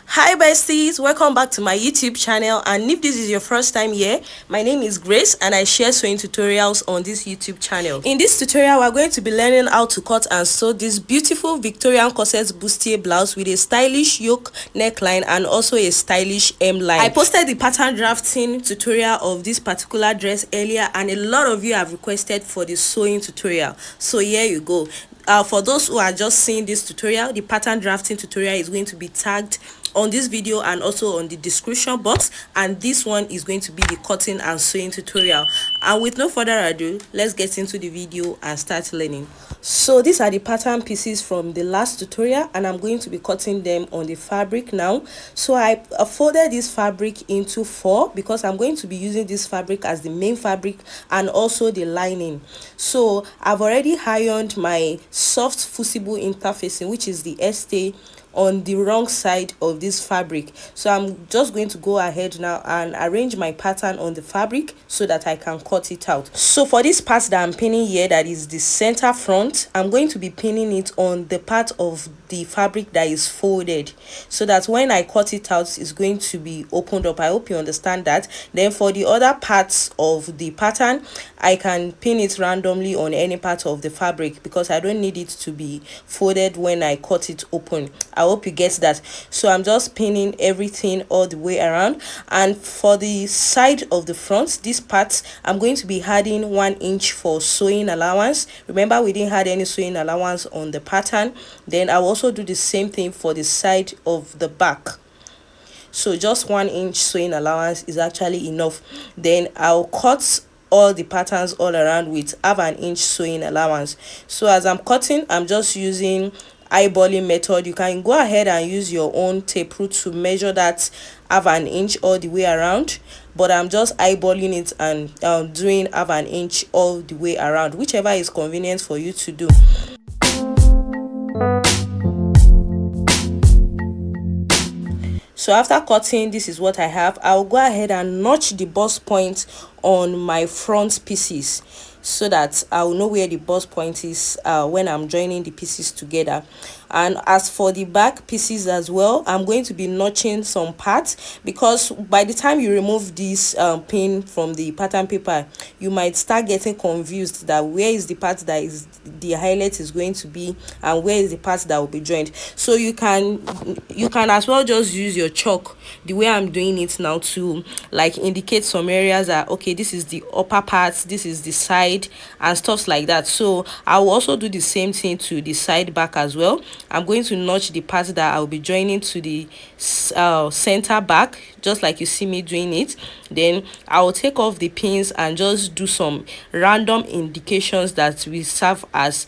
Hi besties, welcome back to my YouTube channel, and if this is your first time here, my name is Grace and I share sewing tutorials on this YouTube channel. In this tutorial, we're going to be learning how to cut and sew this beautiful Victorian corset bustier blouse with a stylish yoke neckline and also a stylish hemline. I posted the pattern drafting tutorial of this particular dress earlier and a lot of you have requested for the sewing tutorial, so here you go. For those who are just seeing this tutorial, the pattern drafting tutorial is going to be tagged on this video and also on the description box, and this one is going to be the cutting and sewing tutorial. And with no further ado, let's get into the video and start learning. So these are the pattern pieces from the last tutorial and I'm going to be cutting them on the fabric now. So I folded this fabric into 4 because I'm going to be using this fabric as the main fabric and also the lining. So I've already ironed my soft fusible interfacing, which is the stay, on the wrong side of this fabric. So I'm just going to go ahead now and arrange my pattern on the fabric so that I can cut it out. So for this part that I'm pinning here, that is the center front, I'm going to be pinning it on the part of the fabric that is folded, so that when I cut it out, it's going to be opened up. I hope you understand that. Then for the other parts of the pattern, I can pin it randomly on any part of the fabric because I don't need it to be folded when I cut it open. I hope you get that. So I'm just pinning everything all the way around. And for the side of the front, this part, I'm going to be adding 1 inch for sewing allowance. Remember, we didn't have any sewing allowance on the pattern. Then I'll also do the same thing for the side of the back. So just 1 inch sewing allowance is actually enough. Then I'll cut all the patterns all around with 1/2 inch sewing allowance. So as I'm cutting, I'm just using eyeballing method. You can go ahead and use your own tape rule to measure that 1/2 inch all the way around, but I'm just eyeballing it and doing 1/2 inch all the way around, whichever is convenient for you to do. So after cutting, this is what I have. I'll go ahead and notch the bust point on my front pieces so that I'll know where the bust point is when I'm joining the pieces together. And as for the back pieces as well, I'm going to be notching some parts, because by the time you remove this pin from the pattern paper, you might start getting confused that where is the part that is the highlight is going to be and where is the part that will be joined. So you can as well just use your chalk the way I'm doing it now to like indicate some areas that okay, this is the upper part, this is the side and stuff like that. So I will also do the same thing to the side back as well. I'm going to notch the part that I'll be joining to the center back, just like you see me doing it. Then I will take off the pins and just do some random indications that will serve as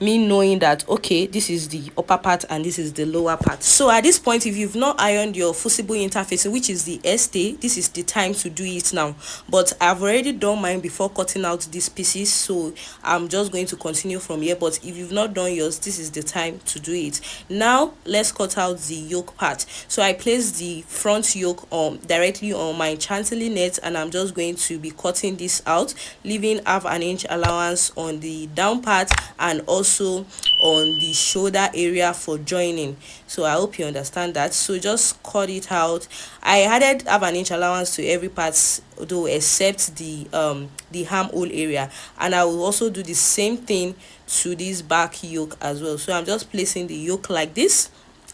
me knowing that okay, this is the upper part and this is the lower part. So at this point, if you've not ironed your fusible interfacing, which is the stay, this is the time to do it now. But I've already done mine before cutting out these pieces, so I'm just going to continue from here. But if you've not done yours, this is the time to do it. Now let's cut out the yoke part. So I placed the front yoke directly on my chantilly net, and I'm just going to be cutting this out, leaving 1/2 inch allowance on the down part and also on the shoulder area for joining. So I hope you understand that. So just cut it out. I added 1/2 inch allowance to every part though, except the armhole area, and I will also do the same thing to this back yoke as well. So I'm just placing the yoke like this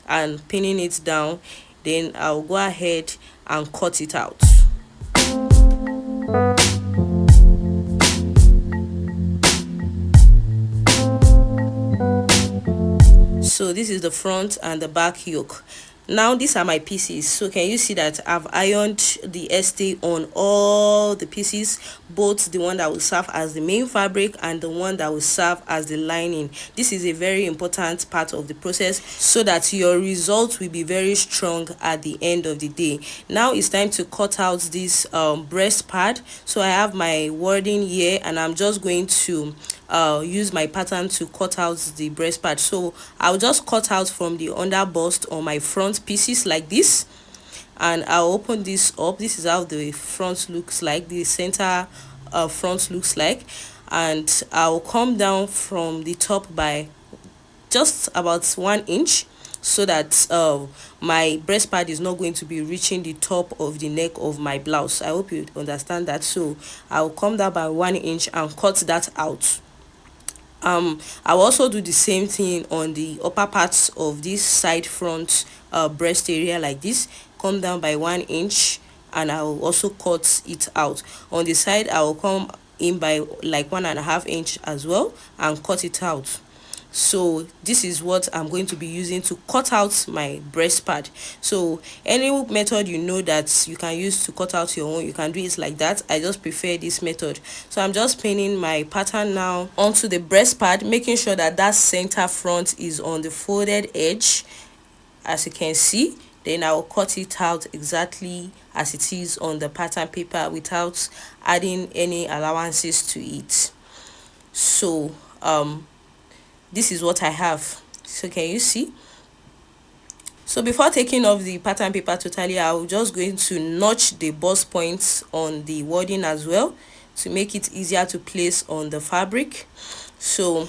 and pinning it down. Then I'll go ahead and cut it out. So this is the front and the back yoke. Now these are my pieces. So can you see that I've ironed the stay on all the pieces, both the one that will serve as the main fabric and the one that will serve as the lining. This is a very important part of the process so that your result will be very strong at the end of the day. Now it's time to cut out this breast pad. So I have my wording here and I'm just going to use my pattern to cut out the breast part. So I'll just cut out from the under bust on my front pieces like this, and I'll open this up. This is how the front looks like, the center front looks like, and I'll come down from the top by just about 1 inch so that my breast pad is not going to be reaching the top of the neck of my blouse. I hope you understand that. So I'll come down by 1 inch and cut that out. I'll also do the same thing on the upper parts of this side front breast area, like this. Come down by 1 inch and I'll also cut it out. On the side, I will come in by like 1.5 inch as well and cut it out. So this is what I'm going to be using to cut out my breast pad. So any method you know that you can use to cut out your own, you can do it like that. I just prefer this method. So I'm just pinning my pattern now onto the breast pad, making sure that that center front is on the folded edge, as you can see. Then I'll cut it out exactly as it is on the pattern paper without adding any allowances to it. So this is what I have. So can you see? So before taking off the pattern paper totally, I'm just going to notch the bust points on the wording as well to make it easier to place on the fabric. So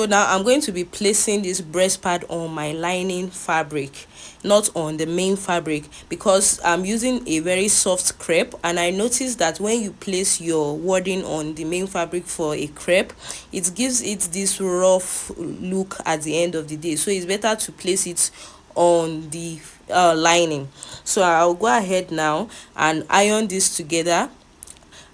now I'm going to be placing this breast pad on my lining fabric, not on the main fabric, because I'm using a very soft crepe, and I noticed that when you place your wording on the main fabric for a crepe, it gives it this rough look at the end of the day. So it's better to place it on the lining. So I'll go ahead now and iron this together.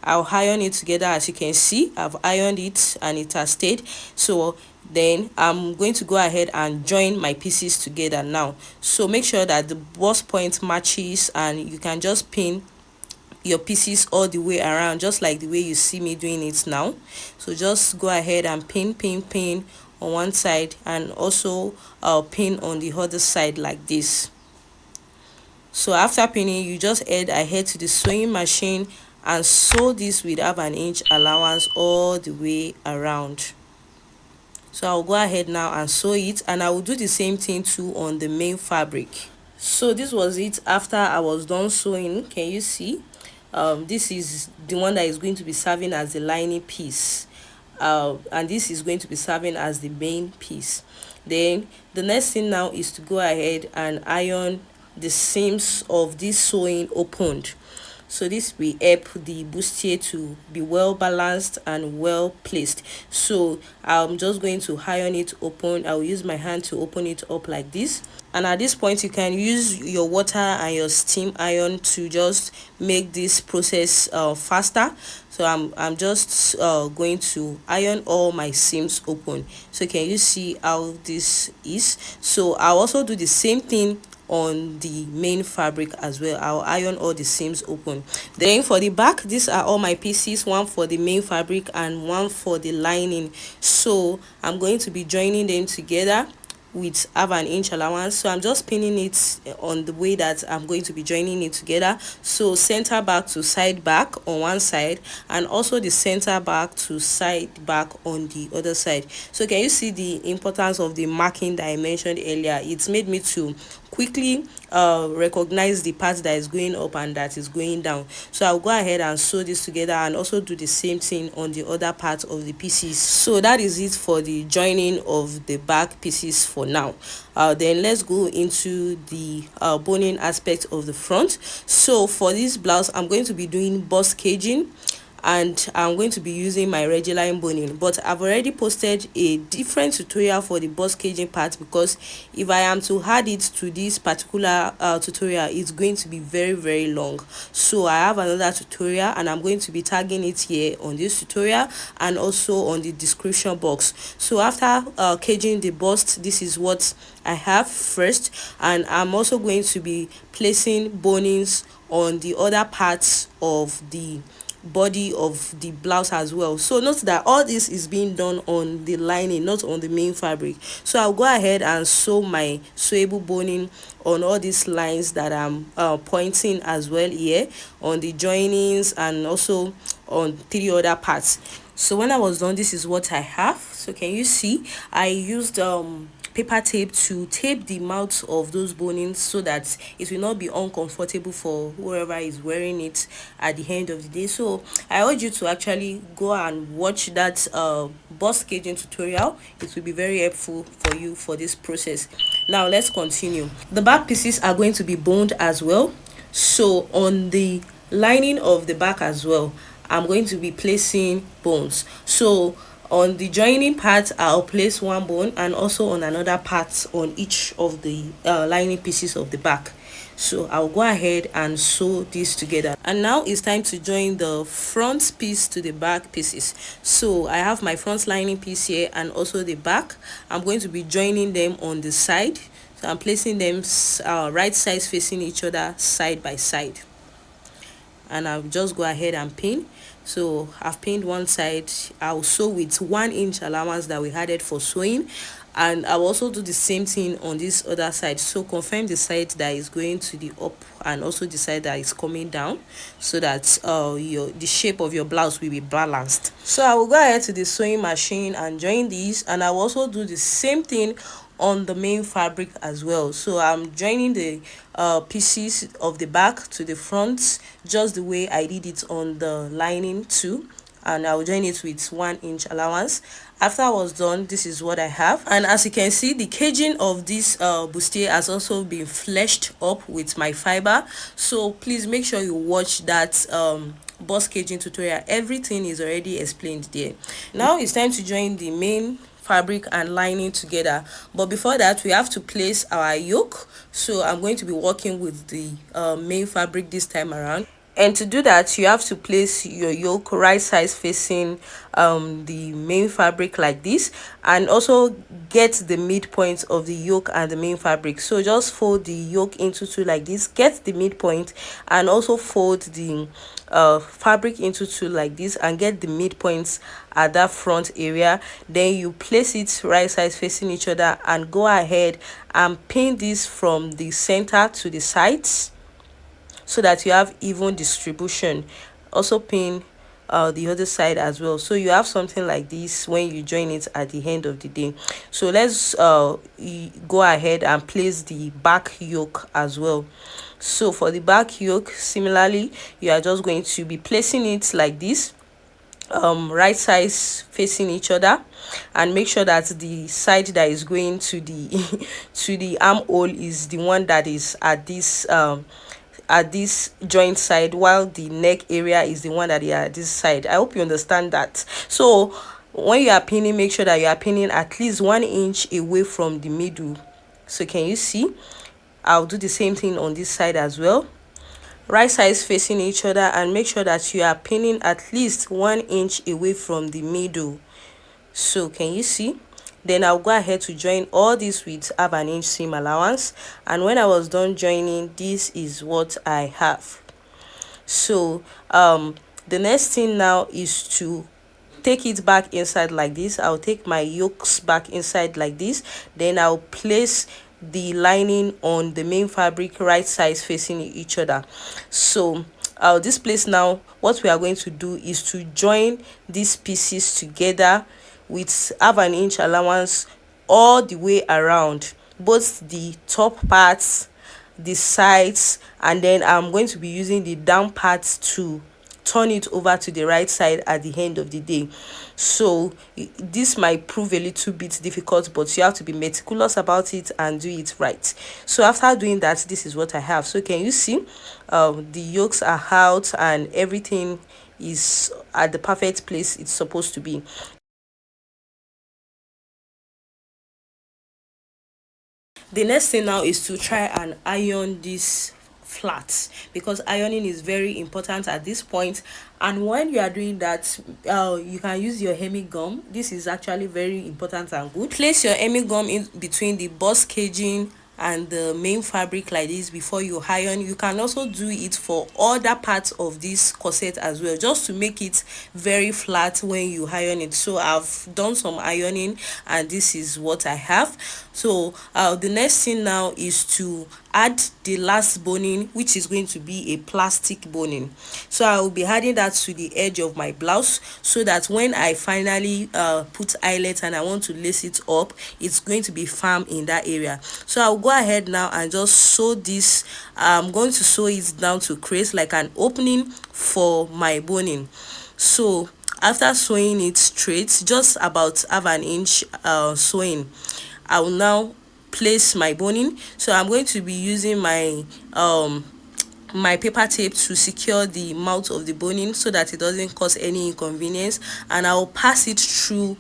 I'll iron it together. As you can see, I've ironed it and it has stayed. So then I'm going to go ahead and join my pieces together now. So make sure that the bust point matches, and you can just pin your pieces all the way around, just like the way you see me doing it now. So just go ahead and pin on one side, and also pin on the other side like this. So after pinning, you just head ahead to the sewing machine and sew this with 1/2 inch allowance all the way around. So I'll go ahead now and sew it, and I will do the same thing too on the main fabric. So this was it after I was done sewing. Can you see? This is the one that is going to be serving as the lining piece, and this is going to be serving as the main piece. Then the next thing now is to go ahead and iron the seams of this sewing opened. So this will help the bustier to be well balanced and well placed. So I'm just going to iron it open. I will use my hand to open it up like this. And at this point, you can use your water and your steam iron to just make this process faster. So I'm just going to iron all my seams open. So can you see how this is? So I'll also do the same thing on the main fabric as well. I'll iron all the seams open. Then for the back, these are all my pieces, one for the main fabric and one for the lining. So I'm going to be joining them together with 1/2 inch allowance. So I'm just pinning it on the way that I'm going to be joining it together. So center back to side back on one side, and also the center back to side back on the other side. So can you see the importance of the marking that I mentioned earlier? It's made me to quickly recognize the part that is going up and that is going down. So I'll go ahead and sew this together and also do the same thing on the other part of the pieces. So that is it for the joining of the back pieces for now. Then let's go into the boning aspect of the front. So for this blouse, I'm going to be doing bust caging, and I'm going to be using my regular boning, but I've already posted a different tutorial for the bust caging part, because if I am to add it to this particular tutorial, it's going to be very long. So I have another tutorial, and I'm going to be tagging it here on this tutorial and also on the description box. So after caging the bust, this is what I have first, and I'm also going to be placing bonings on the other parts of the body of the blouse as well. So note that all this is being done on the lining, not on the main fabric. So I'll go ahead and sew my sewable boning on all these lines that I'm pointing as well here, on the joinings and also on 3 other parts. So when I was done, this is what I have. So can you see I used paper tape to tape the mouths of those bonings so that it will not be uncomfortable for whoever is wearing it at the end of the day. So I urge you to actually go and watch that bust caging tutorial. It will be very helpful for you for this process. Now let's continue. The back pieces are going to be boned as well. So on the lining of the back as well, I'm going to be placing bones. So on the joining part, I'll place one bone, and also on another part on each of the lining pieces of the back. So I'll go ahead and sew this together, and now it's time to join the front piece to the back pieces. So I have my front lining piece here and also the back. I'm going to be joining them on the side. So I'm placing them right sides facing each other, side by side, and I'll just go ahead and pin. So I've pinned one side. I'll sew with 1 inch allowance that we added for sewing, and I'll also do the same thing on this other side. So confirm the side that is going to the up and also the side that is coming down, so that the shape of your blouse will be balanced. So I will go ahead to the sewing machine and join these, and I will also do the same thing on the main fabric as well. So I'm joining the pieces of the back to the front just the way I did it on the lining too, and I'll join it with 1 inch allowance. After I was done, this is what I have, and as you can see, the caging of this bustier has also been fleshed up with my fiber. So please make sure you watch that bust caging tutorial. Everything is already explained there. Now it's time to join the main fabric and lining together, but before that we have to place our yoke. So I'm going to be working with the main fabric this time around, and to do that you have to place your yoke right sides facing the main fabric like this, and also get the midpoint of the yoke and the main fabric. So just fold the yoke into two like this, get the midpoint, and also fold the fabric into two like this and get the midpoints at that front area. Then you place it right sides facing each other and go ahead and pin this from the center to the sides so that you have even distribution. Also pin the other side as well, so you have something like this when you join it at the end of the day. So let's go ahead and place the back yoke as well. So for the back yoke, similarly, you are just going to be placing it like this, right sides facing each other, and make sure that the side that is going to the to the armhole is the one that is at this joint side, while the neck area is the one that is at this side. I hope you understand that. So when you are pinning, make sure that you are pinning at least 1 inch away from the middle. So can you see? I'll do the same thing on this side as well, right sides facing each other, and make sure that you are pinning at least 1 inch away from the middle. So can you see? Then I'll go ahead to join all this with 1/2 inch seam allowance, and when I was done joining, this is what I have. So the next thing now is to take it back inside like this. I'll take my yokes back inside like this, then I'll place the lining on the main fabric right sides facing each other. So this place now, what we are going to do is to join these pieces together with 1/2 inch allowance all the way around, both the top parts, the sides, and then I'm going to be using the down parts to turn it over to the right side at the end of the day. So this might prove a little bit difficult, but you have to be meticulous about it and do it right. So after doing that, this is what I have. So can you see the yokes are out and everything is at the perfect place it's supposed to be. The next thing now is to try and iron this flat, because ironing is very important at this point. And when you are doing that, you can use your hemi gum. This is actually very important and good. Place your hemi gum in between the bust caging and the main fabric like this before you iron. You can also do it for other parts of this corset as well, just to make it very flat when you iron it. So I've done some ironing and this is what I have. So the next thing now is to add the last boning, which is going to be a plastic boning. So I will be adding that to the edge of my blouse, so that when I finally put eyelet and I want to lace it up, it's going to be firm in that area. So I'll go ahead now and just sew this. I'm going to sew it down to create like an opening for my boning. So after sewing it straight, just about 1/2 inch sewing, I will now place my boning. So I'm going to be using my my paper tape to secure the mouth of the boning so that it doesn't cause any inconvenience, and I'll pass it through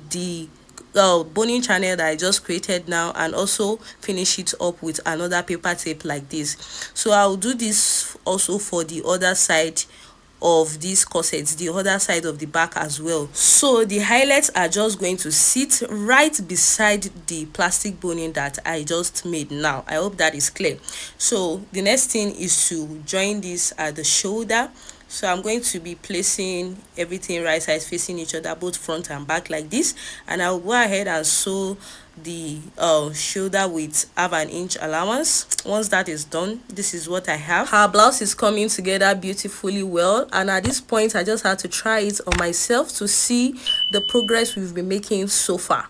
the boning channel that I just created now, and also finish it up with another paper tape like this. So I'll do this also for the other side of these corsets, the other side of the back as well. So the highlights are just going to sit right beside the plastic boning that I just made now. I hope that is clear. So the next thing is to join this at the shoulder. So I'm going to be placing everything right sides facing each other, both front and back like this, and I'll go ahead and sew the shoulder with 1/2 inch allowance. Once that is done, this is what I have. Her blouse is coming together beautifully well, and at this point I just had to try it on myself to see the progress we've been making so far.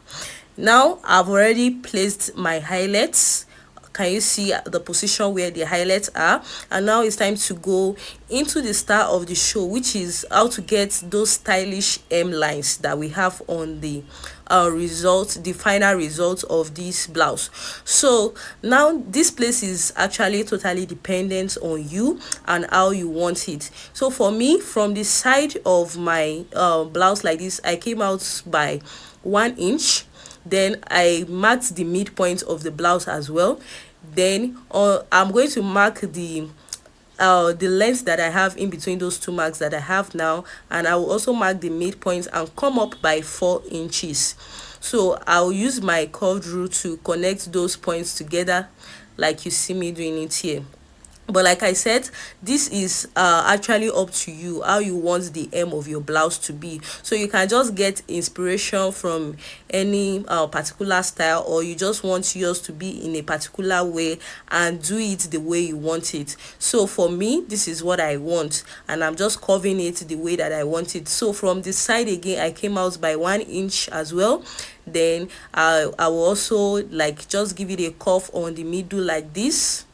Now I've already placed my highlights. Can you see the position where the highlights are? And now it's time to go into the star of the show, which is how to get those stylish hemlines that we have on the the final result of this blouse. So now this place is actually totally dependent on you and how you want it. So for me, from the side of my blouse like this, I came out by 1 inch. Then I marked the midpoint of the blouse as well. Then I'm going to mark the length that I have in between those two marks that I have now, and I will also mark the midpoint and come up by 4 inches. So I'll use my curved rule to connect those points together like you see me doing it here. But like I said, this is actually up to you how you want the hem of your blouse to be. So you can just get inspiration from any particular style, or you just want yours to be in a particular way and do it the way you want it. So for me, this is what I want, and I'm just curving it the way that I want it. So from this side again, I came out by 1 inch as well. Then I will also like just give it a curve on the middle like this,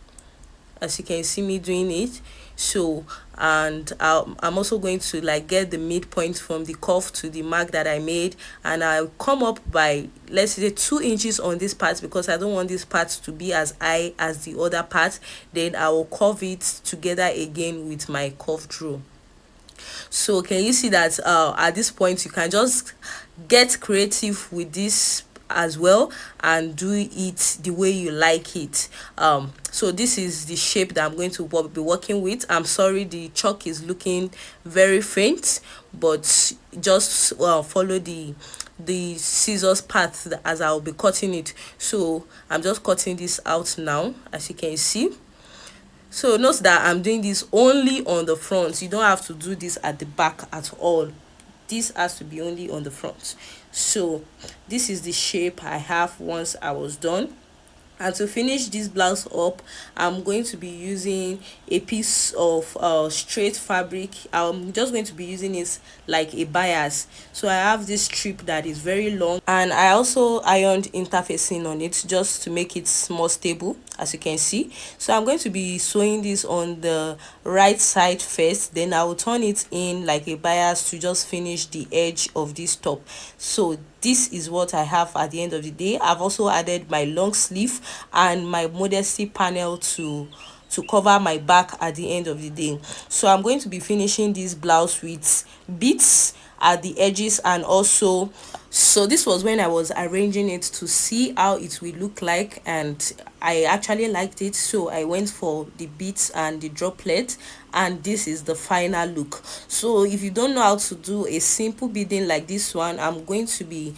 as you can see me doing it. So and I'm also going to like get the midpoint from the curve to the mark that I made, and I'll come up by, let's say, 2 inches on this part because I don't want this part to be as high as the other part. Then I will curve it together again with my curved rule. So can you see that at this point you can just get creative with this as well and do it the way you like it. So this is the shape that I'm going to be working with. I'm sorry the chalk is looking very faint, but just follow the scissors path as I'll be cutting it. So I'm just cutting this out now, as you can see. So note that I'm doing this only on the front. You don't have to do this at the back at all. This has to be only on the front. So this is the shape I have once I was done. And to finish this blouse up, I'm going to be using a piece of straight fabric. I'm just going to be using it like a bias. So I have this strip that is very long, and I also ironed interfacing on it just to make it more stable, as you can see. So I'm going to be sewing this on the right side first, then I will turn it in like a bias to just finish the edge of this top. So this is what I have at the end of the day. I've also added my long sleeve and my modesty panel to cover my back at the end of the day. So I'm going to be finishing this blouse with beads at the edges, and also, so this was when I was arranging it to see how it will look like, and I actually liked it, so I went for the beads and the droplet, and this is the final look. So if you don't know how to do a simple beading like this one, I'm going to be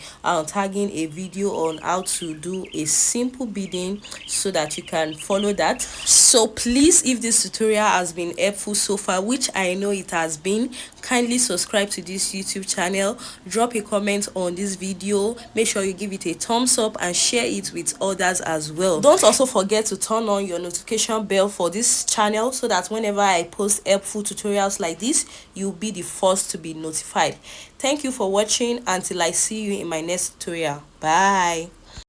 tagging a video on how to do a simple beading so that you can follow that. So please, if this tutorial has been helpful so far, which I know it has been, kindly subscribe to this YouTube channel, drop a comment on this video, make sure you give it a thumbs up and share it with others as well. Don't also forget to turn on your notification bell for this channel so that whenever I post helpful tutorials like this, you'll be the first to be notified. Thank you for watching. Until I see you in my next tutorial. Bye.